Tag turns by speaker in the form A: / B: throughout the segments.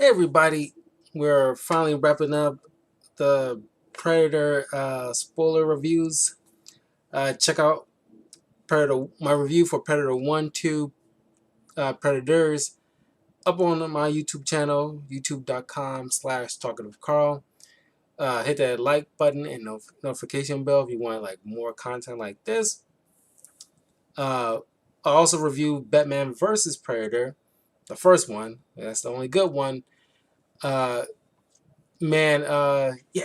A: Hey everybody, we're finally wrapping up the Predator spoiler reviews. Check out Predator, my review for Predator 1, 2, Predators up on my YouTube channel, youtube.com/talkativecarl. Hit that like button and notification bell if you want more content like this. I also review Batman versus Predator, the first one. That's the only good one. Uh, yeah,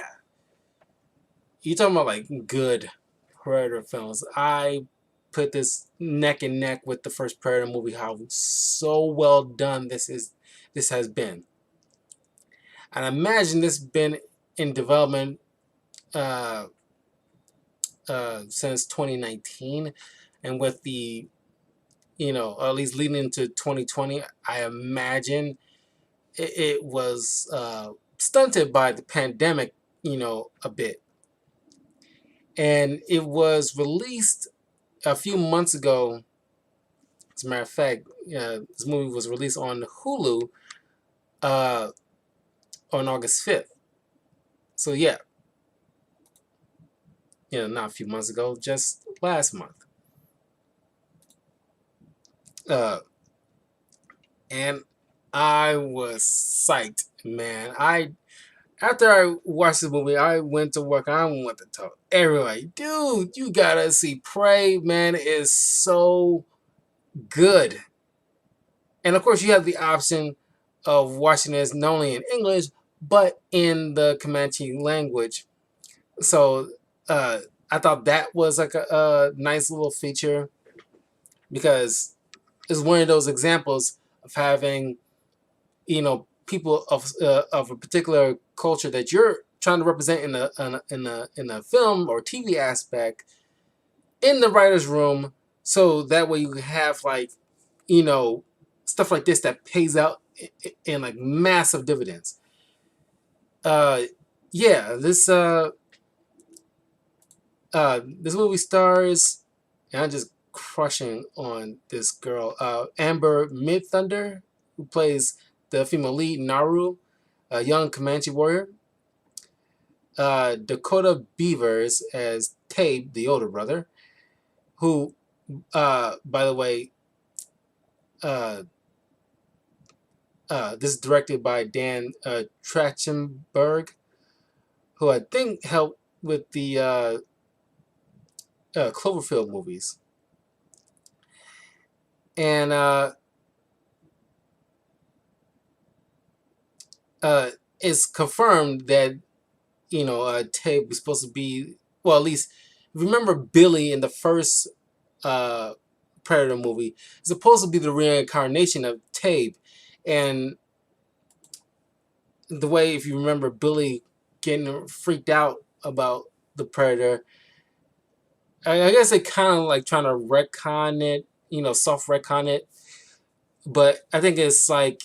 A: you talking about good Predator films. I put this neck and neck with the first Predator movie. How so well done this has been, and I imagine this has been in development uh, since 2019, and with the at least leading into 2020, I imagine it was stunted by the pandemic, a bit, and it was released a few months ago. As a matter of fact, this movie was released on Hulu uh, on August 5th. So yeah, not a few months ago, just last month. Uh, and I was psyched, man. After I watched the movie, I went to work. I went to tell everybody, dude, you gotta see Prey, man. It is so good. And of course, you have the option of watching this not only in English but in the Comanche language. So I thought that was like a nice little feature because it's one of those examples of having people of a particular culture that you're trying to represent in a film or TV aspect in the writer's room, so that way you can have you know stuff like this that pays out in like massive dividends. Uh, yeah, this movie stars, and I'm just crushing on this girl, Amber Midthunder, who plays the female lead, Naru, a young Comanche warrior. Dakota Beavers as Tabe, the older brother, who, by the way, uh, this is directed by Dan Trachtenberg, who I think helped with the Cloverfield movies. And it's confirmed that Tabe was supposed to be, well, at least remember Billy in the first uh, Predator movie is supposed to be the reincarnation of Tabe, and the way, if you remember Billy getting freaked out about the Predator, I guess they kind of like trying to retcon it, soft retcon it, but I think it's like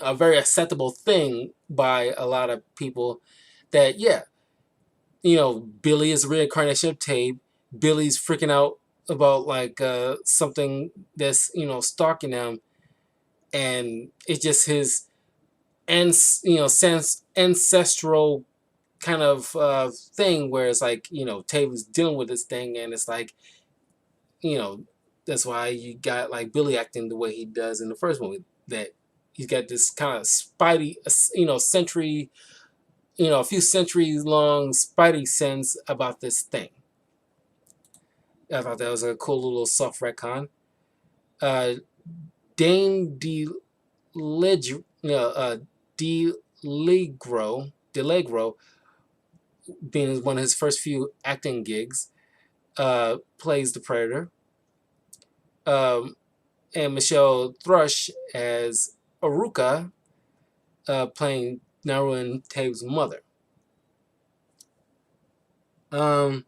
A: a very acceptable thing by a lot of people that, yeah, Billy is a reincarnation of Tabe. Billy's freaking out about something that's stalking him, and it's just his sense ancestral kind of thing where it's like Tabe is dealing with this thing, and it's like you know that's why you got like Billy acting the way he does in the first movie. That he's got this kind of spidey, century, a few centuries long spidey sense about this thing. I thought that was a cool little soft retcon. Uh, Dane DeLegro, being one of his first few acting gigs, plays the Predator. And Michelle Thrush as Aruka, playing Naru and Tabe's mother. Um,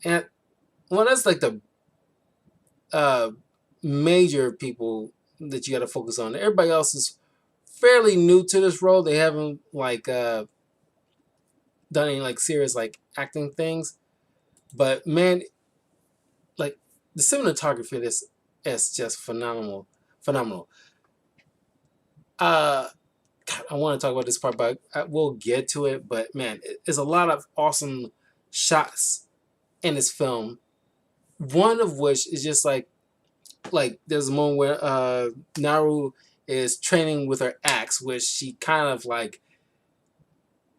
A: and well, that's like the uh, major people that you got to focus on. Everybody else is fairly new to this role. They haven't done any serious acting things, but man, like the cinematography of this It's just phenomenal, phenomenal. Uh, God, I want to talk about this part, but we'll get to it. But man, there's a lot of awesome shots in this film. One of which is just like there's a moment where Naru is training with her axe, which she kind of like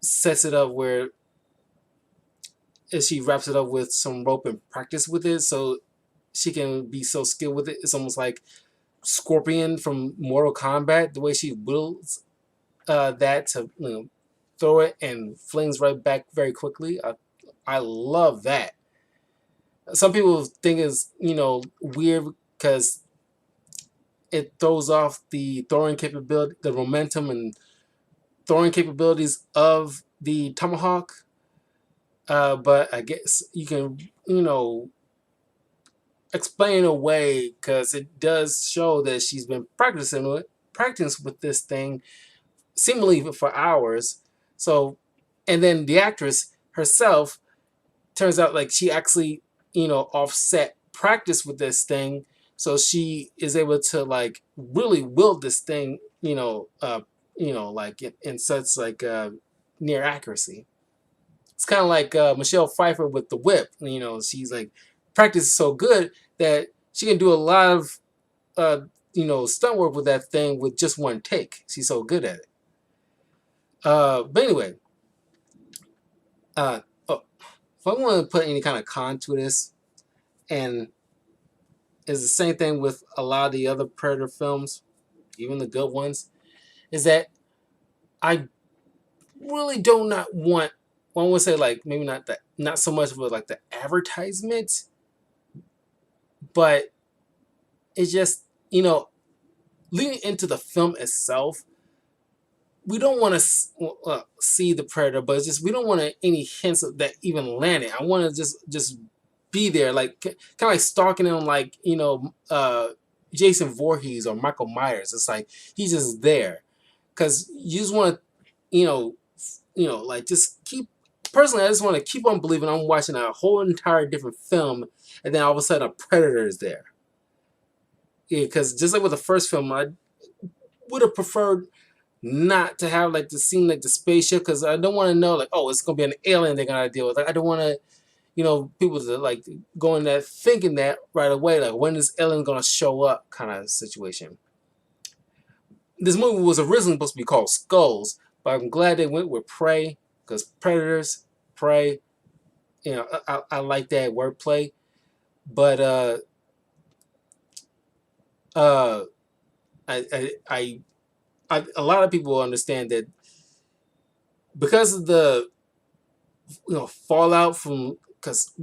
A: sets it up where she wraps it up with some rope and practice with it, so she can be so skilled with it. It's almost like Scorpion from Mortal Kombat, the way she wields that to throw it and flings right back very quickly. I love that. Some people think it's weird because it throws off the throwing capability, the momentum and throwing capabilities of the tomahawk. But I guess you can explain away because it does show that she's been practicing with this thing seemingly for hours. So, and then the actress herself turns out like she actually offset practice with this thing, so she is able to like really wield this thing like in such like near accuracy. It's kind of like Michelle Pfeiffer with the whip. She's like practice so good that she can do a lot of stunt work with that thing with just one take. She's so good at it. But anyway, oh, if I want to put any kind of con to this, and it's the same thing with a lot of the other Predator films, even the good ones, is that I really do not want. One would say like maybe not so much with like the advertisement, but it's just leading into the film itself. We don't want to see the Predator, but it's just we don't want any hints of that even landing. I want to just be there, like kind of like stalking him, like Jason Voorhees or Michael Myers. It's like he's just there because you just want to, like just keep. Personally, I just want to keep on believing I'm watching a whole entire different film, and then all of a sudden a Predator is there. Yeah, because just like with the first film, I would have preferred not to have like the scene like the spaceship because I don't want to know like, oh, it's gonna be an alien they're gonna deal with. Like, I don't want to people to like go in there thinking that right away, like when is alien gonna show up kind of situation. This movie was originally supposed to be called Skulls, but I'm glad they went with Prey because Predators, Prey, I like that wordplay. But uh, a lot of people understand that because of the fallout from because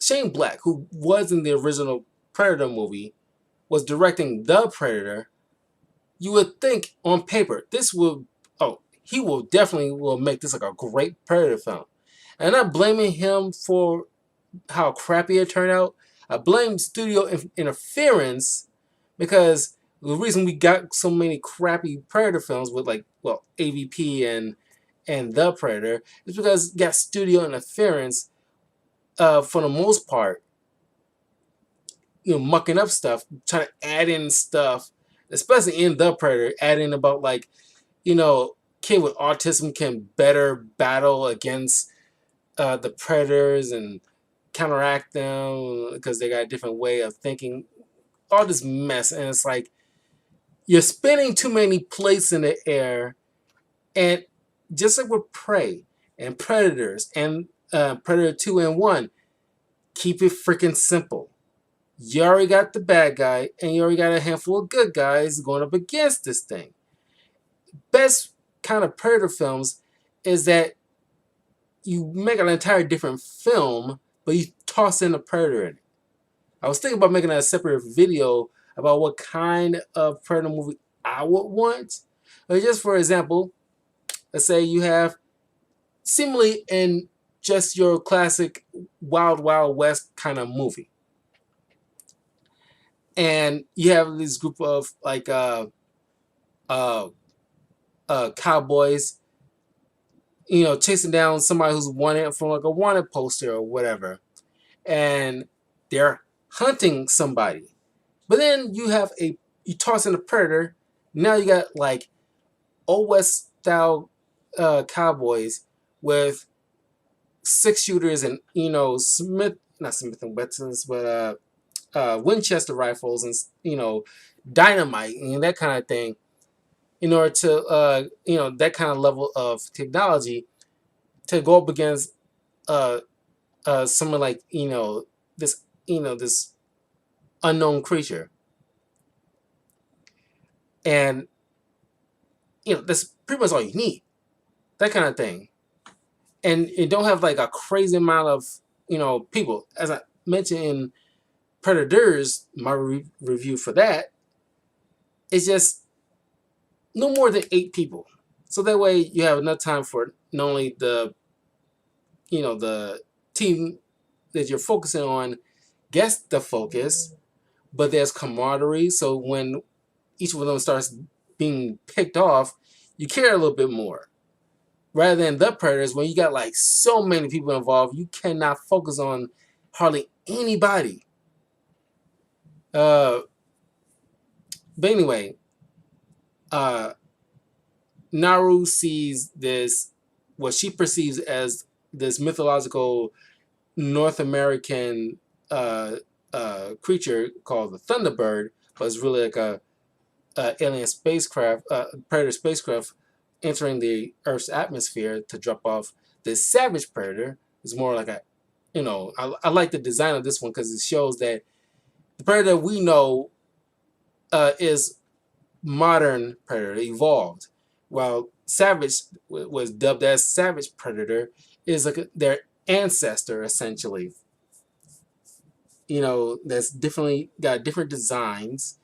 A: Shane Black, who was in the original Predator movie, was directing The Predator. You would think on paper this will he will definitely will make this like a great Predator film. And I'm not blaming him for how crappy it turned out. I blame studio interference because the reason we got so many crappy Predator films with like AVP and The Predator is because you got studio interference for the most part, mucking up stuff, trying to add in stuff, especially in The Predator, adding about like, kid with autism can better battle against the predators and counteract them because they got a different way of thinking. All this mess, and it's like you're spinning too many plates in the air, and just like with Prey and Predators and Predator 2 and 1, keep it freaking simple. You already got the bad guy, and you already got a handful of good guys going up against this thing. Best kind of Predator films is that you make an entire different film, but you toss in a Predator in it. I was thinking about making a separate video about what kind of Predator movie I would want. But just for example, let's say you have seemingly in just your classic Wild Wild West kind of movie. And you have this group of like cowboys, chasing down somebody who's wanted from like a wanted poster or whatever, and they're hunting somebody. But then you toss in a Predator. Now you got like old West style cowboys with 6 shooters and not Smith and Wessons, but Winchester rifles and dynamite and that kind of thing. In order to that kind of level of technology to go up against someone like this unknown creature, and that's pretty much all you need. That kind of thing, and it don't have like a crazy amount of people. As I mentioned in Predators, my review for that is just no more than 8 people. So that way you have enough time for not only the team that you're focusing on gets the focus, but there's camaraderie. So when each one of them starts being picked off, you care a little bit more. Rather than the Predators, when you got like so many people involved, you cannot focus on hardly anybody. But anyway, Naru sees this, what she perceives as this mythological North American creature called the Thunderbird, but it's really like a alien spacecraft, Predator spacecraft entering the Earth's atmosphere to drop off this savage Predator. It's more like I like the design of this one because it shows that the Predator we know is modern Predator, evolved, while Savage was dubbed as Savage Predator is like their ancestor essentially. That's definitely got different designs,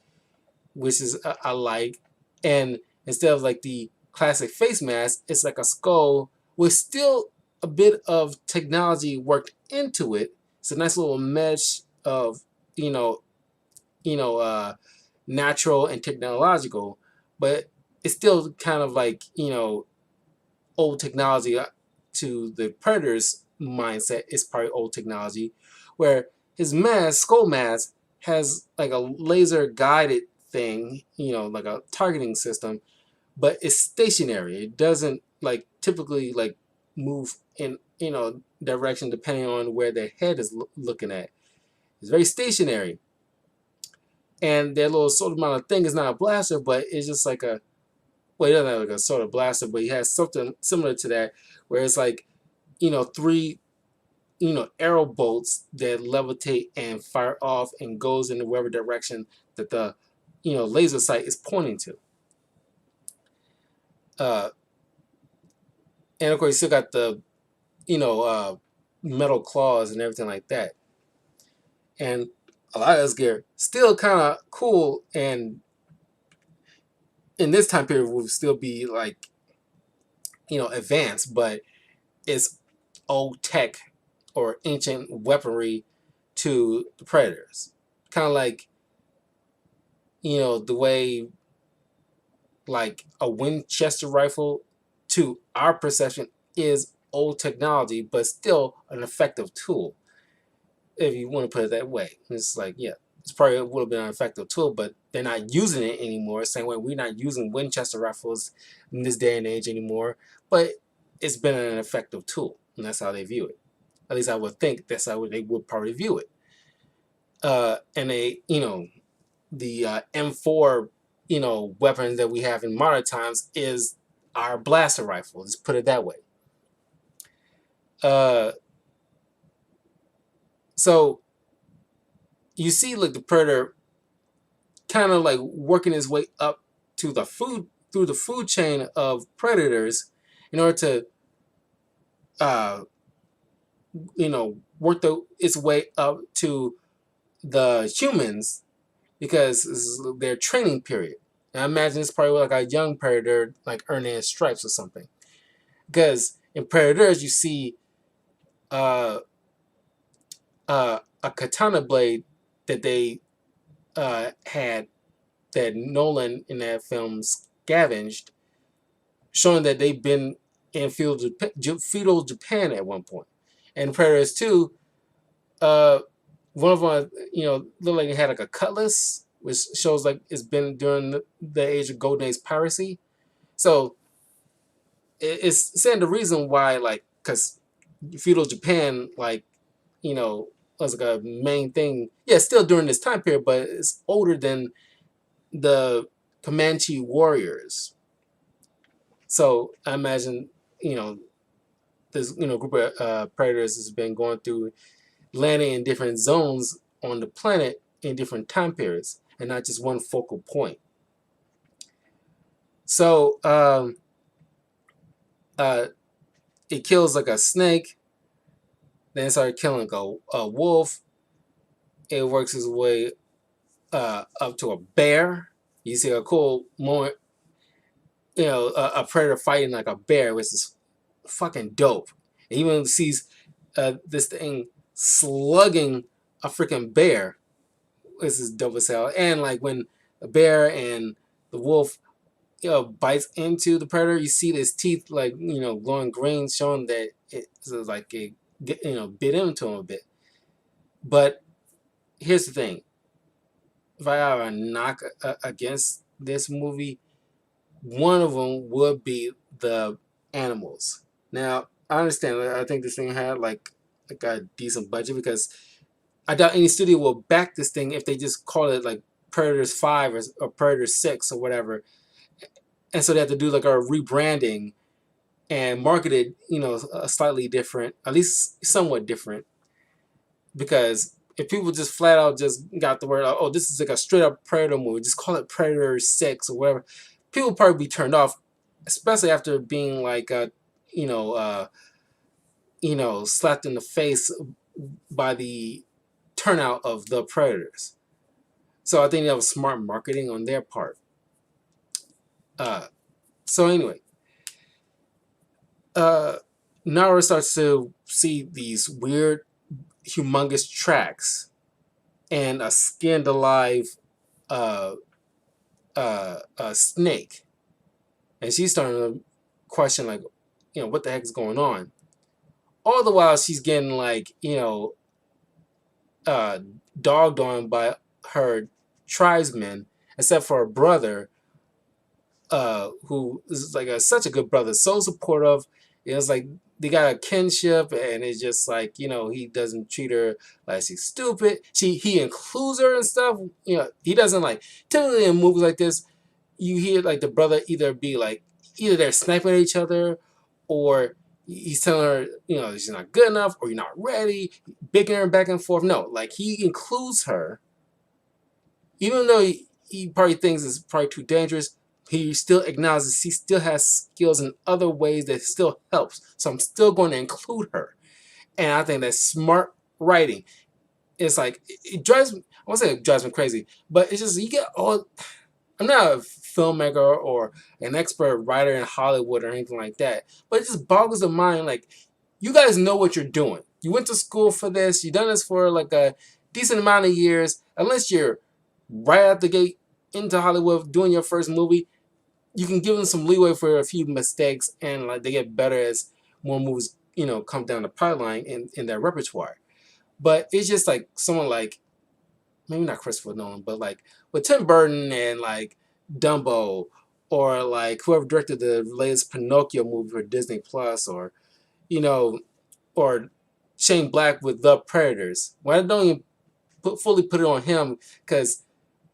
A: which is I like, and instead of like the classic face mask, it's like a skull with still a bit of technology worked into it. It's a nice little mesh of you know natural and technological, but it's still kind of like old technology to the Predator's mindset. It's probably old technology, where his mask, skull mask, has like a laser guided thing, like a targeting system, but it's stationary. It doesn't like typically like move in direction depending on where their head is looking at. It's very stationary, and their little sort of amount of thing is not a blaster, but it's just like a well, he doesn't have like a sort of blaster, but he has something similar to that, where it's like three arrow bolts that levitate and fire off and goes in whatever direction that the laser sight is pointing to. And of course, you still got the metal claws and everything like that. And a lot of this gear still kind of cool, and in this time period will still be like advanced, but it's old tech or ancient weaponry to the Predators. Kind of like the way like a Winchester rifle to our perception is old technology, but still an effective tool, if you want to put it that way. It's like, yeah, it's probably would have been an effective tool, but they're not using it anymore. Same way we're not using Winchester rifles in this day and age anymore, but it's been an effective tool, and that's how they view it. At least I would think that's how they would probably view it. And the M4, weapon that we have in modern times is our blaster rifle. Let's put it that way. So you see, like the Predator, kind of like working his way up to the food chain of predators, in order to, work its way up to the humans, because this is their training period. And I imagine it's probably like a young predator, like earning his stripes or something. Because in Predators, you see a katana blade that they had, that Nolan in that film scavenged, showing that they've been in feudal Japan at one point. And Predators 2, one of them, looked like it had like a cutlass which shows like it's been during the age of golden age piracy. So it's saying the reason why, like, because feudal Japan, like, you know, was like a main thing. Yeah, still during this time period, but it's older than the Comanche warriors. So I imagine, you know, this group of predators has been going through landing in different zones on the planet in different time periods, and not just one focal point. So uh, it kills like a snake, then it started killing a wolf. It works its way up to a bear. You see a cool moment, a predator fighting like a bear, which is fucking dope. It even sees this thing slugging a freaking bear. This is dope as hell. And like when the bear and the wolf, bites into the predator, you see his teeth like glowing green, showing that it's like it bit into him a bit. But here's the thing: if I have a knock against this movie, one of them would be the animals. Now, I understand. I think this thing had like a decent budget, because I doubt any studio will back this thing if they just call it like Predators 5 or Predators 6 or whatever. And so they have to do like a rebranding and market it, slightly different, at least somewhat different. Because if people just flat out just got the word, oh, this is like a straight up Predator movie, just call it Predator 6 or whatever, people would probably be turned off, especially after being like, you know, uh, slapped in the face by the turnout of the Predators. So I think that was smart marketing on their part. So anyway, Nara starts to see these weird, humongous tracks and a skinned alive snake, and she's starting to question like, what the heck is going on. All the while she's getting like dogged on by her tribesmen, except for her brother, who is like such a good brother, so supportive. It's like they got a kinship, and it's just like he doesn't treat her like she's stupid. He includes her and stuff. He doesn't like, typically in movies like this, you hear like the brother either they're sniping at each other, or he's telling her she's not good enough, or you're not ready, bickering her back and forth. No, like he includes her, even though he probably thinks it's probably too dangerous. He still acknowledges he still has skills in other ways that still helps. So I'm still going to include her. And I think that's smart writing. It's like, it drives me, I won't say it drives me crazy, but it's just, you get all, I'm not a filmmaker or an expert writer in Hollywood or anything like that, but it just boggles the mind. Like, you guys know what you're doing. You went to school for this. You've done this for like a decent amount of years. Unless you're right out the gate into Hollywood doing your first movie, you can give them some leeway for a few mistakes, and like they get better as more movies come down the pipeline in their repertoire. But it's just like someone like, maybe not Christopher Nolan, but like with Tim Burton and like Dumbo, or like whoever directed the latest Pinocchio movie for Disney Plus, or or Shane Black with The Predators. Well, I don't even fully put it on him, because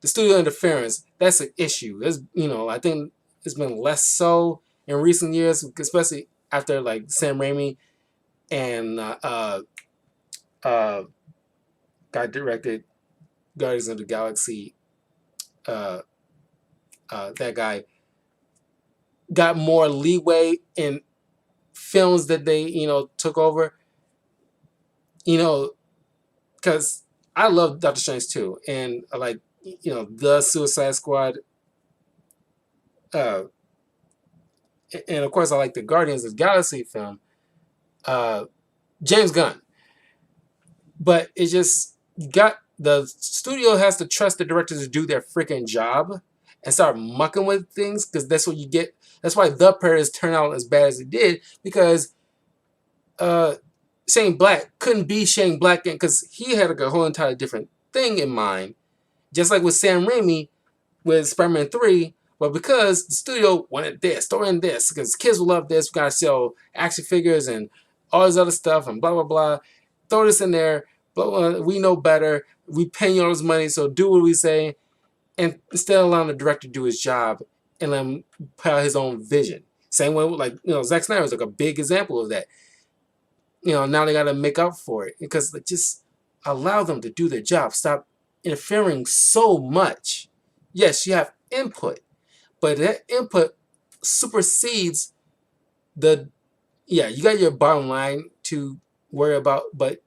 A: the studio interference, that's an issue. There's, I think it's been less so in recent years, especially after like Sam Raimi and guy directed Guardians of the Galaxy. That guy got more leeway in films that they took over. Because I love Doctor Strange too, and I like the Suicide Squad. Uh, and of course, I like the Guardians of the Galaxy film, James Gunn. But it just got, the studio has to trust the directors to do their freaking job and start mucking with things, because that's what you get. That's why The Predators turned out as bad as it did, because Shane Black couldn't be Shane Black, because he had like a whole entire different thing in mind, Just like with Sam Raimi with Spider-Man 3, but because the studio wanted this, throw in this, because kids will love this, we gotta sell action figures and all this other stuff and blah blah blah. Throw this in there, blah, blah, we know better. We pay you all this money, so do what we say, and instead of allowing the director to do his job and let him put out his own vision. Same way with, like, Zack Snyder is like a big example of that. Now they gotta make up for it because, like, just allow them to do their job. Stop interfering so much. Yes, you have input, but that input supersedes the, yeah, you got your bottom line to worry about, but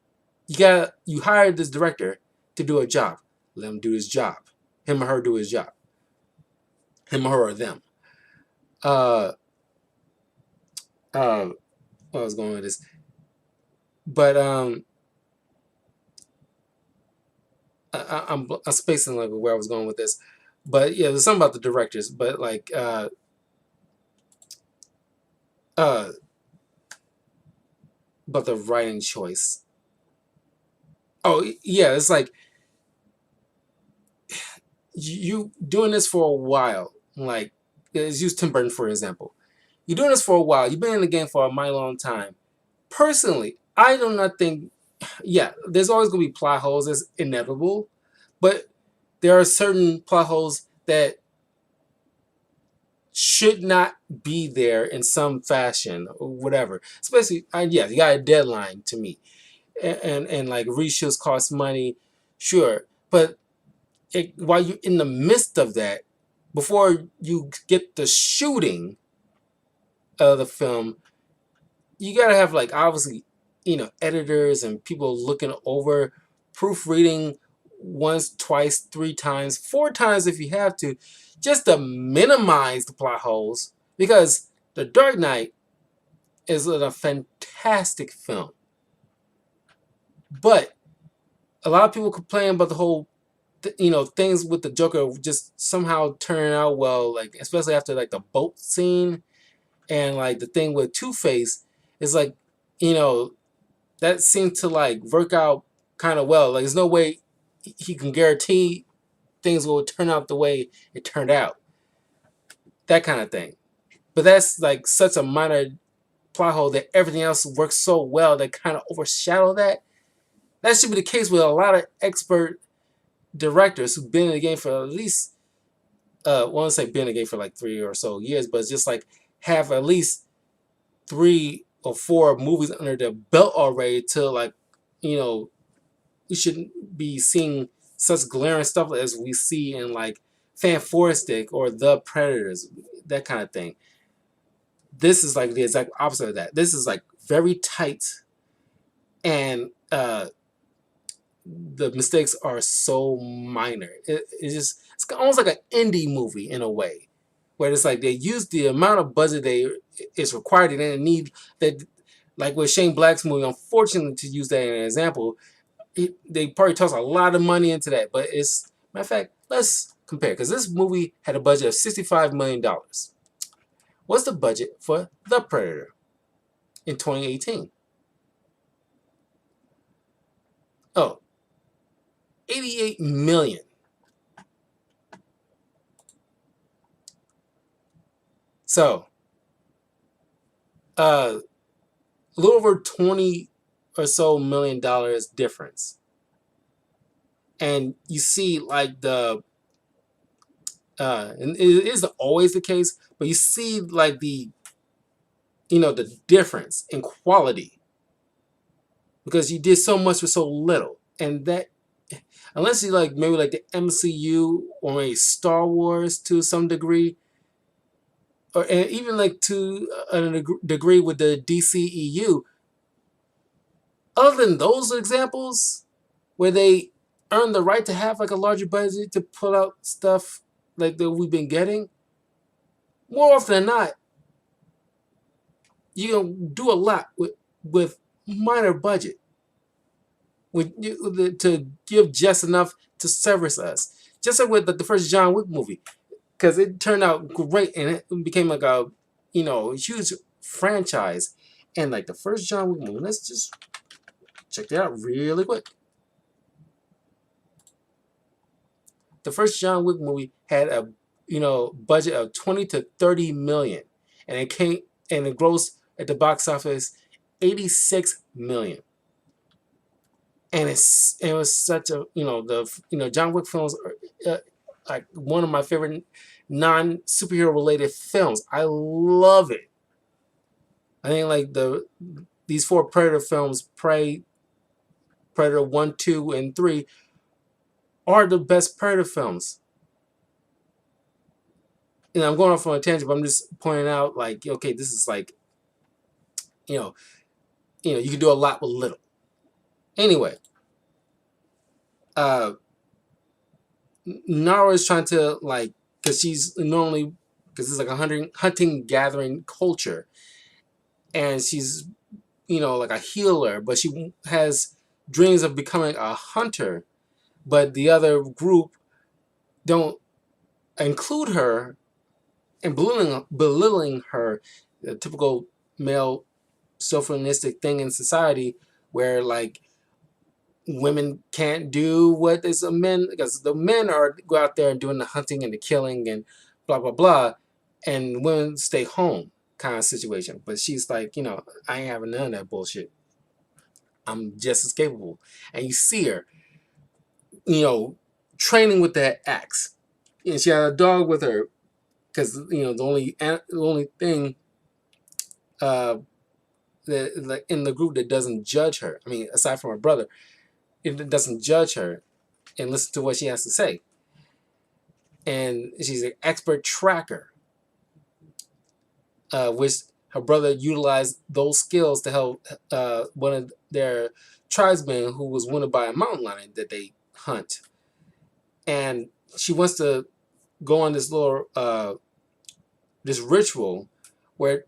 A: you hired this director to do a job. Let him do his job. Him or her do his job. Him or her or them. Where I was going with this. But I'm spacing like where I was going with this. But yeah, there's something about the directors, but like but the writing choice. Oh yeah, it's like you doing this for a while. Like, let's use Tim Burton for example. You're doing this for a while. You've been in the game for a mighty long time. Personally, I do not think. Yeah, there's always gonna be plot holes. It's inevitable, but there are certain plot holes that should not be there in some fashion or whatever. Especially, yeah, you got a deadline to meet, and like reshoots cost money, sure, but while you're in the midst of that, before you get the shooting of the film, you gotta have, like, obviously, editors and people looking over, proofreading once, twice, three times, four times if you have to, just to minimize the plot holes. Because The Dark Knight is a fantastic film, but a lot of people complain about the whole, things with the Joker just somehow turning out well, like especially after like the boat scene and like the thing with Two-Face is like, you know, that seemed to like work out kind of well. Like, there's no way he can guarantee things will turn out the way it turned out. That kind of thing. But that's like such a minor plot hole that everything else works so well that kind of overshadow that. That should be the case with a lot of expert directors who've been in the game for at least, I want to say been in the game for like 3 or so years, but just like have at least 3 or 4 movies under their belt already to, like, you shouldn't be seeing such glaring stuff as we see in like Fantastic or The Predators, that kind of thing. This is like the exact opposite of that. This is like very tight, and the mistakes are so minor. It's almost like an indie movie in a way, where it's like they use the amount of budget is required. They didn't need that, like with Shane Black's movie. Unfortunately, to use that as an example, they probably toss a lot of money into that. But matter of fact, let's compare, because this movie had a budget of $65 million. What's the budget for The Predator in 2018? Oh, 88 million. So, a little over 20 or so $1 million difference. And you see, like, and it isn't always the case, but you see, like, the difference in quality because you did so much with so little. And that, unless you like maybe like the MCU or maybe Star Wars to some degree, or and even like to a degree with the DCEU, other than those examples where they earn the right to have like a larger budget to pull out stuff like that we've been getting, more often than not, you can do a lot with minor budget, to give just enough to service us. Just like with the first John Wick movie, because it turned out great and it became like a huge franchise. And like the first John Wick movie, let's just check that out really quick. the first John Wick movie had a budget of 20 to 30 million, and it grossed at the box office 86 million. And it was such a John Wick films are like one of my favorite non superhero related films. I love it. I think like these four Predator films, Predator 1, 2, and 3, are the best Predator films. And I'm going off on a tangent, but I'm just pointing out, like, okay, this is like, you can do a lot with little. Anyway, Nara is trying to, like, because she's normally, because it's like a hunting gathering culture, and she's like a healer, but she has dreams of becoming a hunter, but the other group don't include her and belittling her, the typical male chauvinistic thing in society where like women can't do what is a men, because the men are go out there and doing the hunting and the killing and blah blah blah, and women stay home kind of situation. But she's like, I ain't having none of that bullshit. I'm just as capable. And you see her, training with that axe. And she had a dog with her because the only thing that, like, in the group that doesn't judge her. I mean, aside from her brother, it doesn't judge her and listen to what she has to say. And she's an expert tracker, which her brother utilized those skills to help one of their tribesmen who was wounded by a mountain lion that they hunt. And she wants to go on this little this ritual where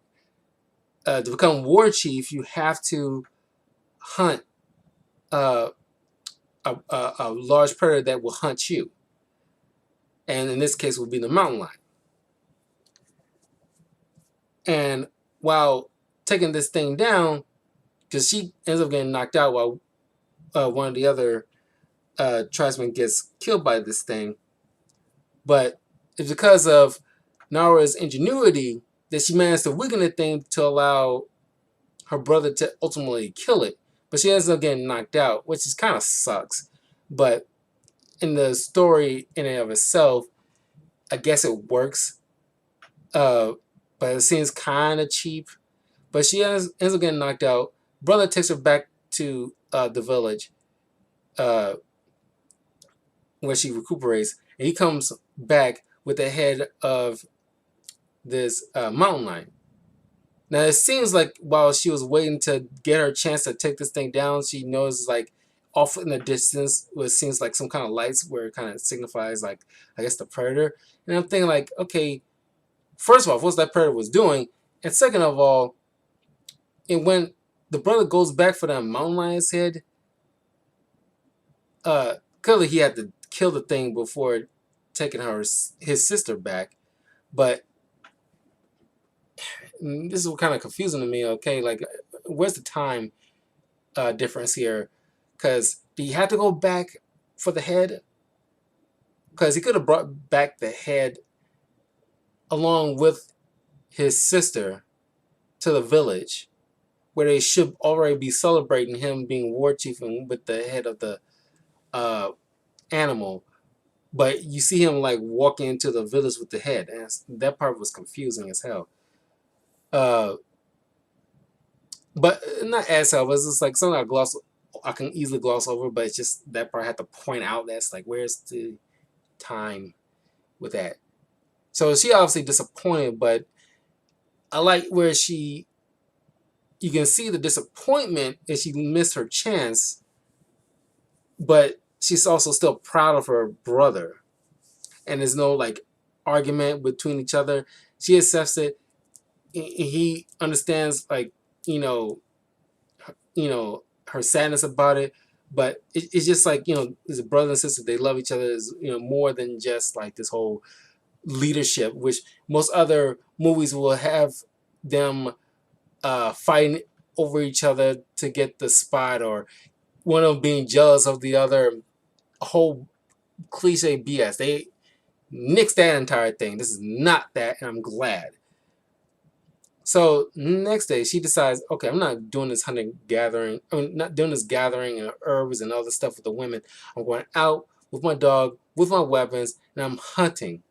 A: to become war chief, you have to hunt a large predator that will hunt you. And in this case, will be the mountain lion. And while taking this thing down, because she ends up getting knocked out while one of the other tribesmen gets killed by this thing. But it's because of Nara's ingenuity that she managed to weaken the thing to allow her brother to ultimately kill it. But she ends up getting knocked out, which is kind of sucks. But in the story in and of itself, I guess it works. But it seems kind of cheap. But she ends up getting knocked out. Brother takes her back to the village where she recuperates. And he comes back with the head of this mountain lion. Now, it seems like while she was waiting to get her chance to take this thing down, she notices, like, off in the distance, what seems like some kind of lights where it kind of signifies, like, I guess the predator. And I'm thinking, like, okay, first of all, what's that predator was doing? And second of all, and when the brother goes back for that mountain lion's head, clearly he had to kill the thing before taking his sister back. But this is kind of confusing to me. Okay, like, where's the time difference here? Because do you have to go back for the head? Because he could have brought back the head along with his sister to the village, where they should already be celebrating him being war chief and with the head of the animal. But you see him like walking into the village with the head, and that part was confusing as hell. But not as hell, but it's just like something I can easily gloss over, but it's just that part I have to point out. That's like, where's the time with that? So she obviously disappointed, but I like where you can see the disappointment if she missed her chance, but she's also still proud of her brother. And there's no like argument between each other. She accepts it. He understands, like, her sadness about it, but it's just like, as a brother and sister, they love each other as, more than just like this whole leadership, which most other movies will have them fighting over each other to get the spot, or one of them being jealous of the other, a whole cliche BS. They nixed that entire thing. This is not that, and I'm glad. So next day, she decides, okay, I'm not doing this hunting gathering. I'm not doing this gathering and herbs and other stuff with the women. I'm going out with my dog, with my weapons, and I'm hunting.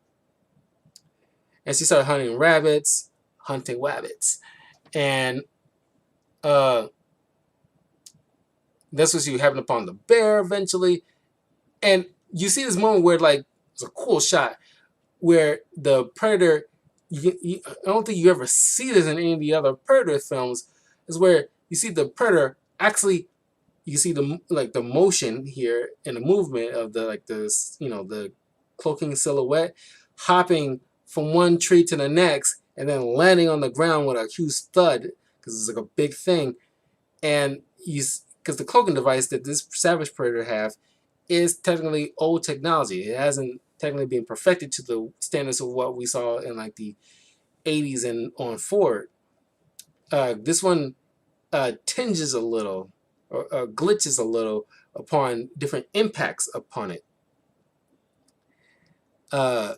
A: And she started hunting rabbits, hunting wabbits, and uh, that's what she happened upon the bear eventually. And you see this moment where like it's a cool shot where the predator. I don't think you ever see this in any of the other predator films. Is where you see the predator actually. You see the like the motion here and the movement of the like this the cloaking silhouette hopping from one tree to the next and then landing on the ground with a huge thud because it's like a big thing. And you because the cloaking device that this savage predator have is technically old technology. It hasn't technically been perfected to the standards of what we saw in like the 80s and on forward. This one tinges a little or glitches a little upon different impacts upon it. Uh,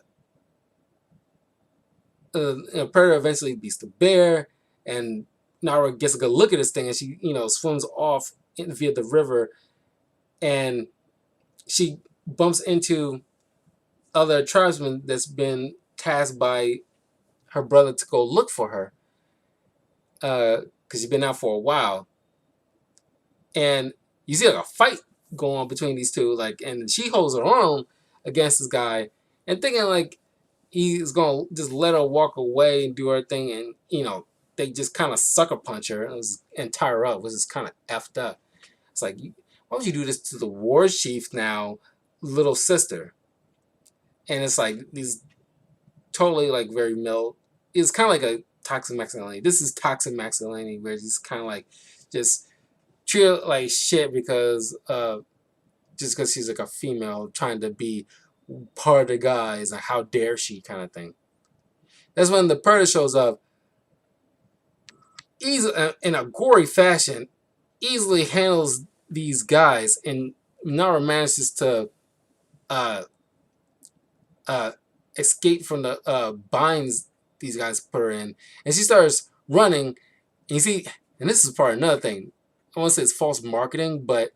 A: Predator eventually beats the bear, and Nara gets a good look at this thing, and she swims off via the river, and she bumps into other tribesmen that's been tasked by her brother to go look for her, because she's been out for a while, and you see like a fight going on between these two, like, and she holds her own against this guy, and thinking like he's gonna just let her walk away and do her thing, and they just kind of sucker punch her and tie her up, which is kind of effed up. It's like, why would you do this to the war chief now, little sister? And it's like these totally like very male. It's kind of like a toxic masculinity. This is toxic masculinity where it's kind of like just treat her like shit because just because she's like a female trying to be part of the guys, like how dare she kind of thing. That's when the predator shows up, easily in a gory fashion, easily handles these guys, and Nara manages to uh, uh, escape from the binds these guys put her in, and she starts running. And you see, and this is part of another thing. I want to say it's false marketing, but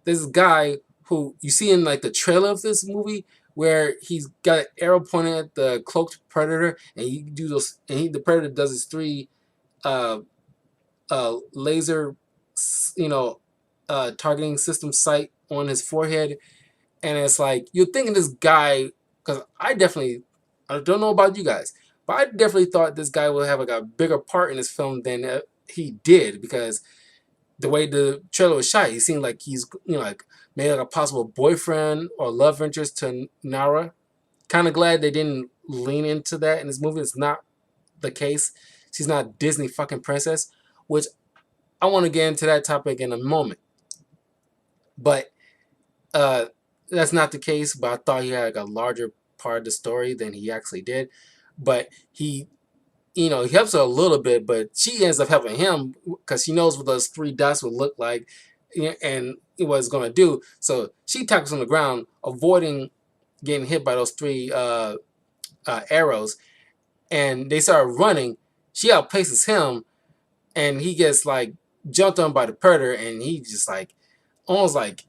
A: this guy who you see in like the trailer of this movie where he's got an arrow pointing at the cloaked predator, and he do those, and the predator does his three uh, laser, targeting system sight on his forehead, and it's like you're thinking this guy, because I don't know about you guys, but I definitely thought this guy would have like a bigger part in this film than he did, because the way the trailer was shot, he seemed like he's like maybe like a possible boyfriend or love interest to Nara. Kind of glad they didn't lean into that in this movie. It's not the case. She's not a Disney fucking princess, which I want to get into that topic in a moment. But uh, that's not the case. But I thought he had like a larger part of the story than he actually did. But he he helps her a little bit, but she ends up helping him because she knows what those three dots would look like, and what it's going to do. So she tackles on the ground, avoiding getting hit by those three arrows, and they start running. She outpaces him, and he gets like jumped on by the predator, and he just like almost like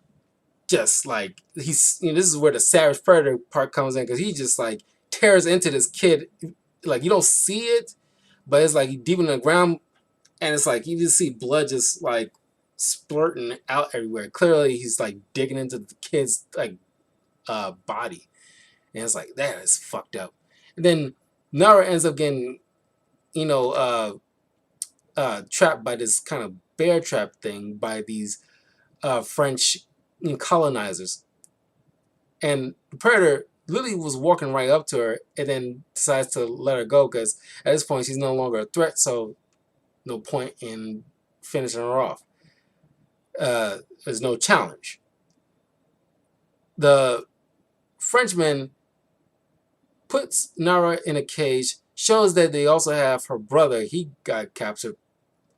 A: just like he's this is where the savage predator part comes in, because he just like tears into this kid, like you don't see it, but it's like deep in the ground, and it's like you just see blood just like splurting out everywhere. Clearly, he's like digging into the kid's like body, and it's like that is fucked up. And then Nara ends up getting you know trapped by this kind of bear trap thing by these French colonizers, and the predator literally was walking right up to her and then decides to let her go because at this point she's no longer a threat, so no point in finishing her off. There's no challenge. The Frenchman puts Nara in a cage, shows that they also have her brother. He got captured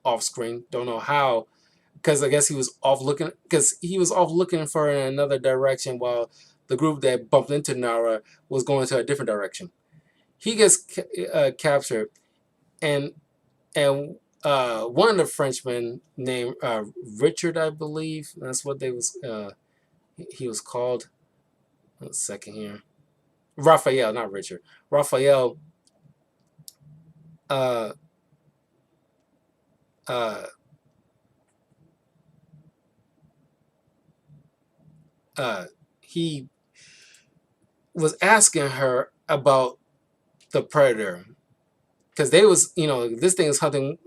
A: off screen. Don't know how, because I guess he was off looking for her in another direction while the group that bumped into Nara was going to a different direction. He gets captured, and one of the Frenchmen named Richard, I believe that's what they was he was called. One second here, Raphael, not Richard. Raphael. Uh, uh, uh, he was asking her about the predator because they was, this thing is hunting,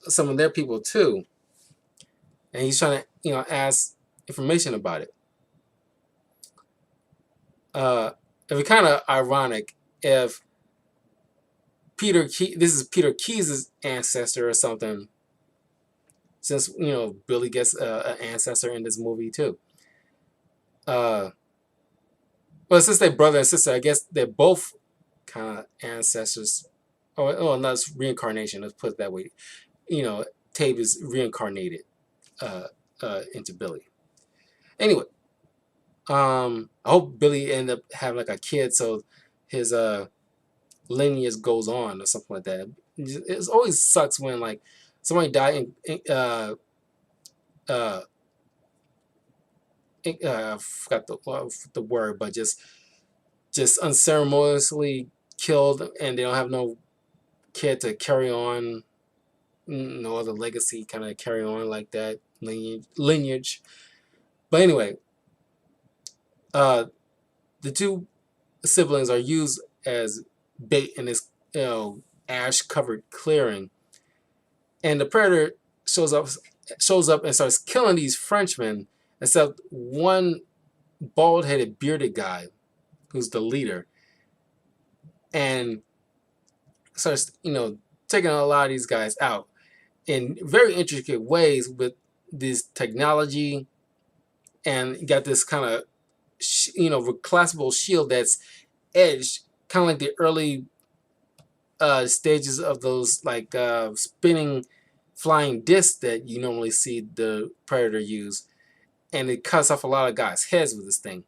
A: some of their people too, and he's trying to, ask information about it. It'd be kind of ironic if this is Peter Keyes' ancestor or something, since Billy gets an ancestor in this movie too. Well, since they're brother and sister, I guess they're both kind of ancestors. Oh, no, it's reincarnation. Let's put it that way. Tabe is reincarnated into Billy. Anyway, I hope Billy end up having like a kid, so his lineage goes on or something like that. It always sucks when like somebody died I forgot the word, but just unceremoniously killed, and they don't have no kid to carry on, no other legacy kind of carry on like that lineage. But anyway, the two siblings are used as bait in this ash covered clearing, and the predator shows up and starts killing these Frenchmen, except one bald-headed bearded guy who's the leader, and starts taking a lot of these guys out in very intricate ways with this technology, and got this kind of reclassable shield that's edged, kind of like the early stages of those like spinning flying discs that you normally see the Predator use, and it cuts off a lot of guys' heads with this thing.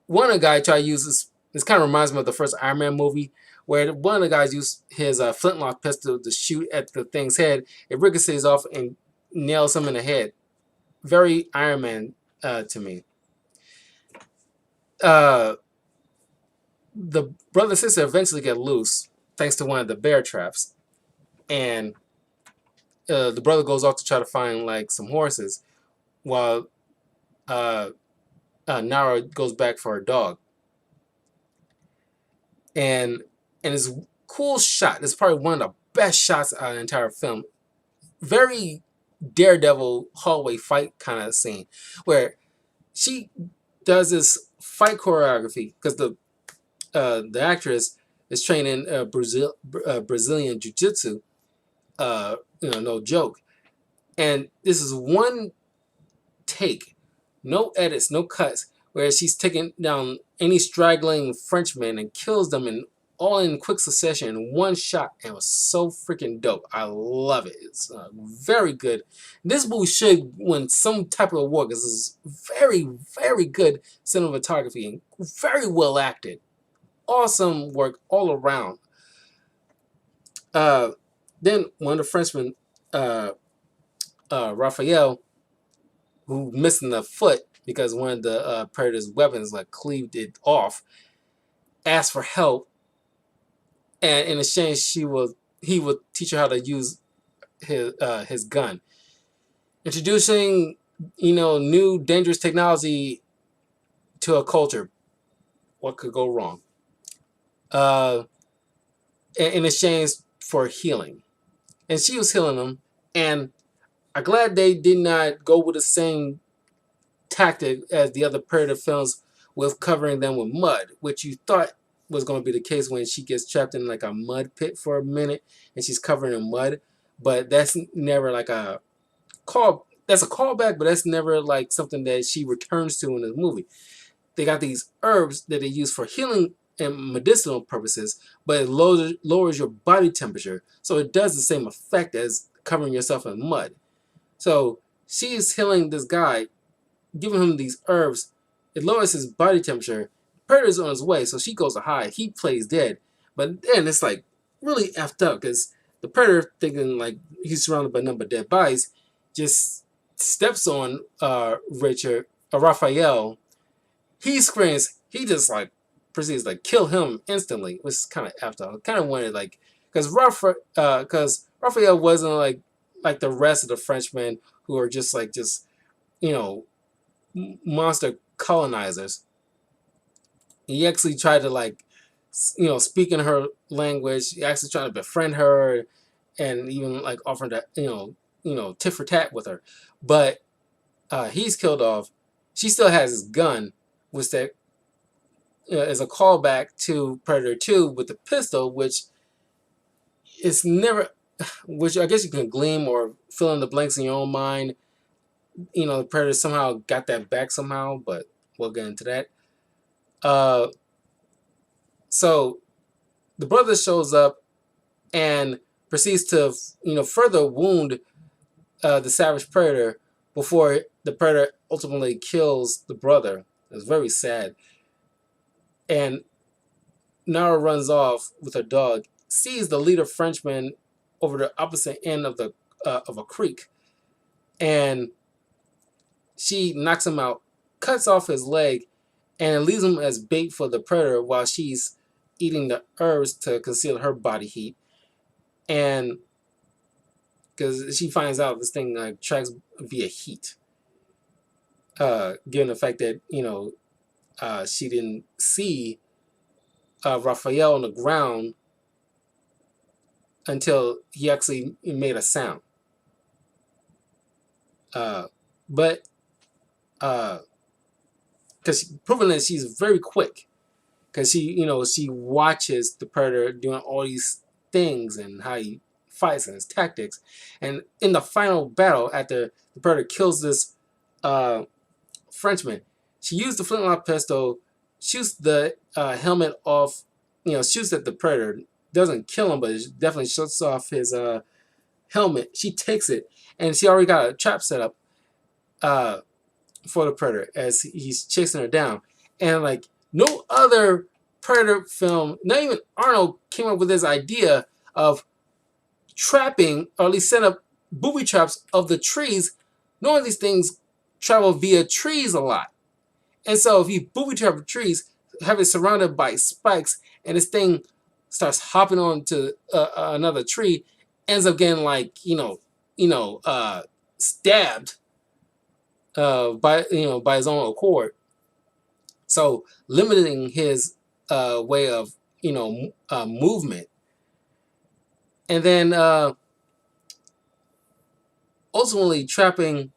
A: One of the guys tried to use this kind of reminds me of the first Iron Man movie, where one of the guys used his flintlock pistol to shoot at the thing's head. It ricochets off and nails him in the head. Very Iron Man to me. The brother and sister eventually get loose thanks to one of the bear traps, and the brother goes off to try to find like some horses, while Nara goes back for her dog. And it's a cool shot. It's probably one of the best shots out of the entire film. Very Daredevil hallway fight kind of scene, where she does this fight choreography because the actress is trained in Brazilian jiu-jitsu, no joke. And this is one take, no edits, no cuts, where she's taking down any straggling Frenchmen and kills them all in quick succession in one shot. And it was so freaking dope. I love it. It's very good. This movie should win some type of award because it's very, very good cinematography and very well acted. Awesome work all around. Then one of the Frenchmen, Raphael, who missing a foot because one of the Predator's weapons like cleaved it off, asked for help, and in exchange he would teach her how to use his gun, introducing new dangerous technology to a culture. What could go wrong? In exchange for healing, and she was healing them, and I'm glad they did not go with the same tactic as the other Predator films with covering them with mud, which you thought was going to be the case when she gets trapped in like a mud pit for a minute and she's covered in mud. But that's never like a call. That's a callback, but that's never like something that she returns to in the movie. They got these herbs that they use for healing and medicinal purposes, but it lowers your body temperature, so it does the same effect as covering yourself in mud. So she's healing this guy, giving him these herbs, it lowers his body temperature. Predator's on his way, so she goes to hide. He plays dead. But then it's like really effed up because the Predator, thinking like he's surrounded by a number of dead bodies, just steps on Richard, Raphael. He screams, he just like proceeds to like kill him instantly, which is kind of effed up. I kind of wanted like, because Raphael wasn't like the rest of the Frenchmen who are just you know monster colonizers. He actually tried to like speak in her language. He actually tried to befriend her and even like offer to tit for tat with her. But he's killed off. She still has his gun, which that is a callback to Predator 2 with the pistol, which is never, which I guess you can glean or fill in the blanks in your own mind. The Predator somehow got that back somehow, but we'll get into that. So the brother shows up and proceeds to further wound the savage Predator before the Predator ultimately kills the brother. It's very sad. And Nara runs off with her dog, sees the leader Frenchman over the opposite end of a creek, and she knocks him out, cuts off his leg, and leaves him as bait for the Predator while she's eating the herbs to conceal her body heat. And because she finds out this thing tracks via heat, given the fact that she didn't see Raphael on the ground until he actually made a sound. But because proving that she's very quick, because she watches the Predator doing all these things and how he fights and his tactics, and in the final battle, after the Predator kills this Frenchman, she used the flintlock pistol, shoots the helmet off, shoots at the Predator, doesn't kill him, but it definitely shuts off his helmet. She takes it, and she already got a trap set up for the Predator as he's chasing her down. And like no other Predator film, not even Arnold, came up with this idea of trapping, or at least set up booby traps of the trees. None of these things travel via trees a lot. And so if you booby trap the trees, have it surrounded by spikes, and this thing starts hopping onto another tree, ends up getting stabbed by his own accord. So limiting his way of movement, and then ultimately trapping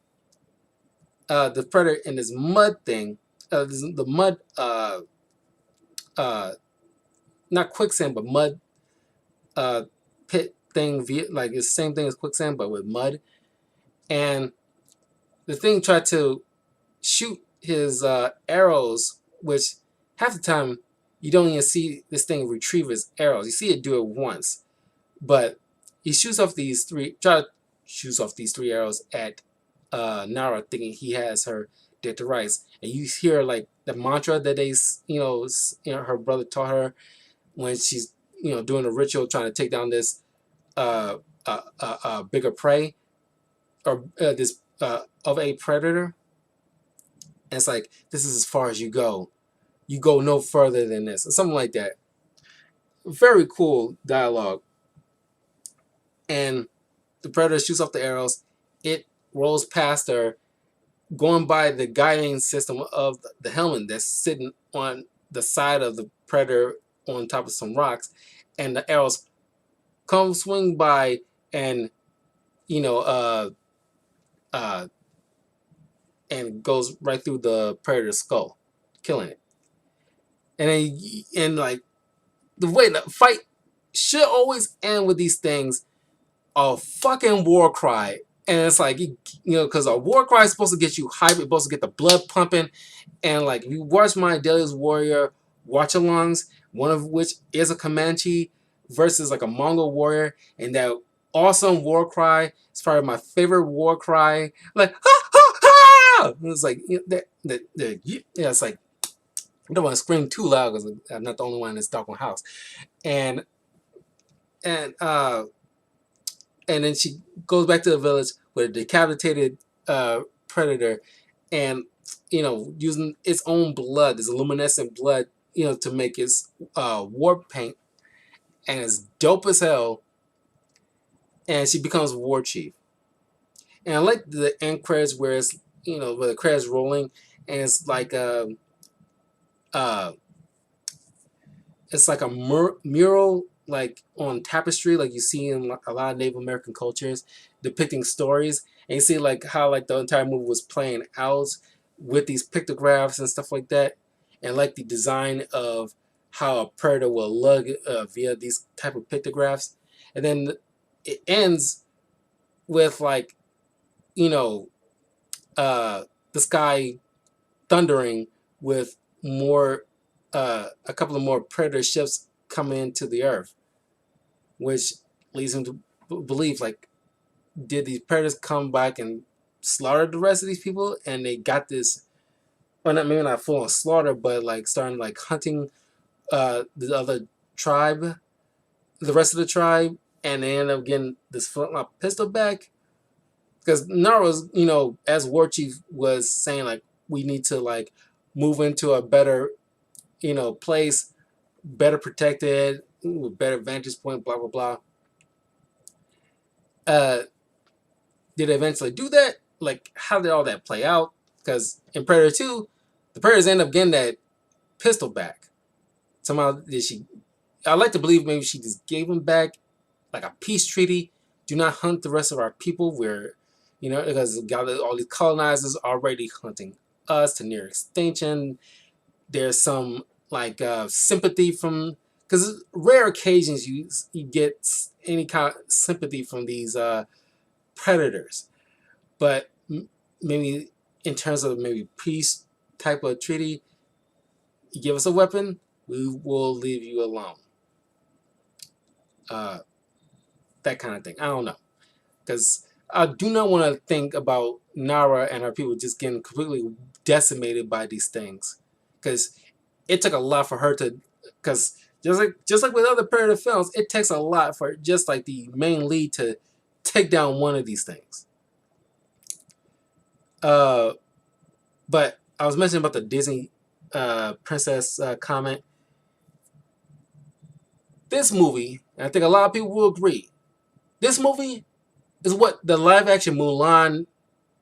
A: the Predator in this mud thing, the mud, not quicksand, but mud pit thing, like it's the same thing as quicksand, but with mud. And the thing tried to shoot his arrows, which half the time you don't even see this thing retrieve his arrows. You see it do it once, but he shoots off these three arrows at Nara, thinking he has her dead to rights. And you hear like the mantra that her brother taught her when she's doing a ritual trying to take down this bigger prey, or this of a predator. And it's like, this is as far as you go. You go no further than this, or something like that. Very cool dialogue. And the Predator shoots off the arrows. It rolls past her, going by the guiding system of the helmet that's sitting on the side of the Predator on top of some rocks. And the arrows come swing by and, and goes right through the Predator's skull, killing it. And like the way the fight should always end with these things, a fucking war cry. And it's like, because a war cry is supposed to get you hype, it's supposed to get the blood pumping. And like, if you watch my Deadliest Warrior watch-alongs, one of which is a Comanche versus like a Mongol warrior, and that awesome war cry is probably my favorite war cry. Like, ha ha ha! up. It was like yeah, it's like I don't want to scream too loud because I'm not the only one in this dark house. And and uh and then she goes back to the village with a decapitated predator, and using its own blood, this luminescent blood, to make its war paint, and it's dope as hell. And she becomes war chief. And I like the end credits where it's where the credits rolling, and uh it's like a mural like on tapestry, like you see in a lot of Native American cultures, depicting stories. And you see like how like the entire movie was playing out with these pictographs and stuff like that, and like the design of how a predator will lug via these type of pictographs. And then it ends with like you know the sky thundering with more a couple of more predator ships coming into the earth, which leads him to believe like, did these predators come back and slaughter the rest of these people, and they got this, well, not maybe not full on slaughter, but like starting like hunting the other tribe, the rest of the tribe, and they end up getting this flintlock pistol back. Because Nara's, as war chief, was saying like, we need to like move into a better, place, better protected, better vantage point, blah blah blah. Uh, did it eventually do that? Like, how did all that play out? Because in Predator 2, the Predators end up getting that pistol back. Somehow, did she? I like to believe maybe she just gave him back, like a peace treaty. Do not hunt the rest of our people. Because all these colonizers already hunting us to near extinction. There's some like sympathy from, because rare occasions you get any kind of sympathy from these predators, but maybe in terms of maybe peace type of treaty, you give us a weapon, we will leave you alone. That kind of thing. I don't know, because I do not want to think about Nara and her people just getting completely decimated by these things, because it took a lot for her to, because just like with other Predator films, it takes a lot for just like the main lead to take down one of these things. But I was mentioning about the Disney princess comment. This movie, and I think a lot of people will agree, this movie is what the live action Mulan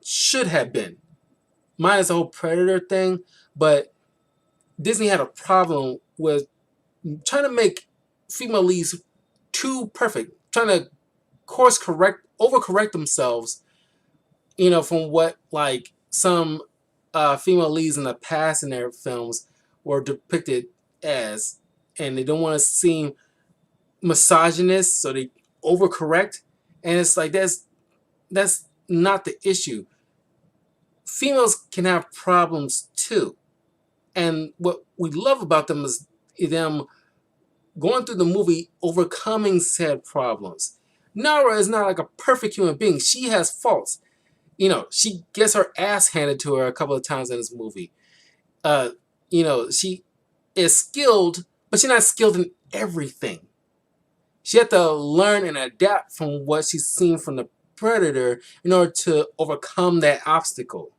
A: should have been. Minus the whole Predator thing, but Disney had a problem with trying to make female leads too perfect, trying to overcorrect themselves, from what like some female leads in the past in their films were depicted as, and they don't want to seem misogynist, so they overcorrect, and it's like that's not the issue. Females can have problems too, and what we love about them is them going through the movie overcoming said problems. Nara is not like a perfect human being. She has faults. She gets her ass handed to her a couple of times in this movie. She is skilled, but she's not skilled in everything. She had to learn and adapt from what she's seen from the Predator in order to overcome that obstacle.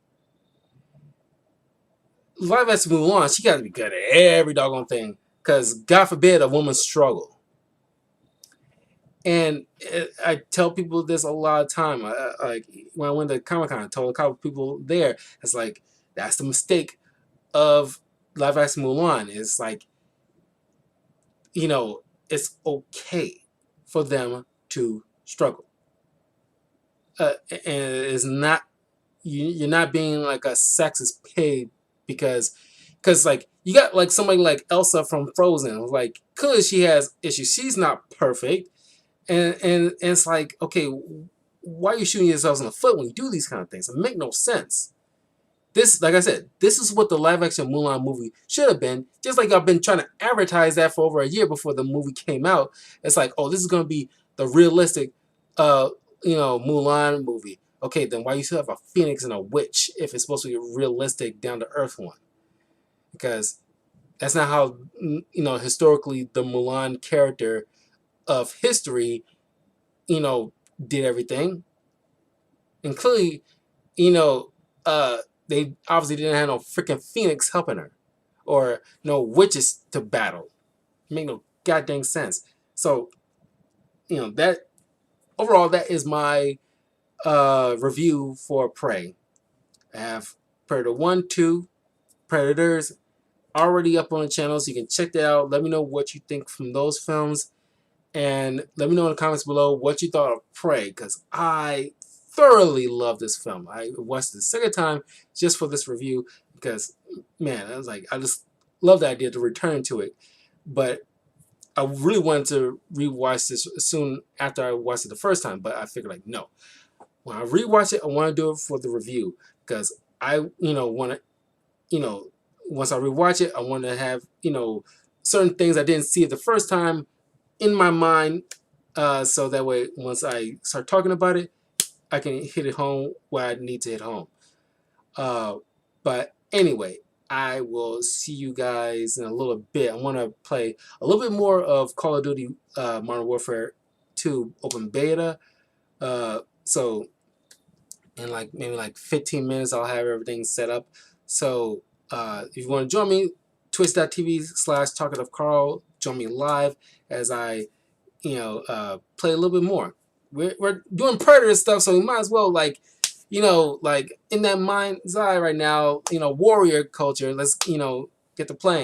A: Live action Mulan, she got to be good at every doggone thing, because God forbid a woman struggle. And I tell people this a lot of time. Like when I went to Comic-Con, I told a couple of people there, it's like, that's the mistake of live action Mulan. It's like, it's okay for them to struggle. And it's not, you're not being like a sexist pig, because like you got like somebody like Elsa from Frozen, like clearly she has issues. She's not perfect, and it's like, okay, why are you shooting yourselves in the foot when you do these kind of things? It make no sense. This, like I said, this is what the live action Mulan movie should have been. Just like I've been trying to advertise that for over a year before the movie came out. It's like, oh, this is gonna be the realistic Mulan movie. Okay, then why you still have a phoenix and a witch if it's supposed to be a realistic, down to earth one? Because that's not how historically the Mulan character of history did everything. And clearly, you know, they obviously didn't have no freaking phoenix helping her, or no witches to battle. It make no goddamn sense. So that overall, that is my review for Prey. I have Predator 1, 2, Predators already up on the channel, so you can check that out. Let me know what you think from those films, and let me know in the comments below what you thought of Prey, because I thoroughly love this film. I watched it the second time just for this review because, man, I just love the idea to return to it. But I really wanted to rewatch this soon after I watched it the first time, but I figured no. When I rewatch it, I want to do it for the review because I want to once I rewatch it, I want to have certain things I didn't see it the first time in my mind, so that way once I start talking about it, I can hit it home where I need to hit home. But anyway, I will see you guys in a little bit. I want to play a little bit more of Call of Duty Modern Warfare 2 open beta. So in maybe 15 minutes, I'll have everything set up. So if you want to join me, twitch.tv/talkativecarl. Join me live as I play a little bit more. We're doing Predator stuff, so we might as well in that mind's eye right now, warrior culture. Let's get to playing.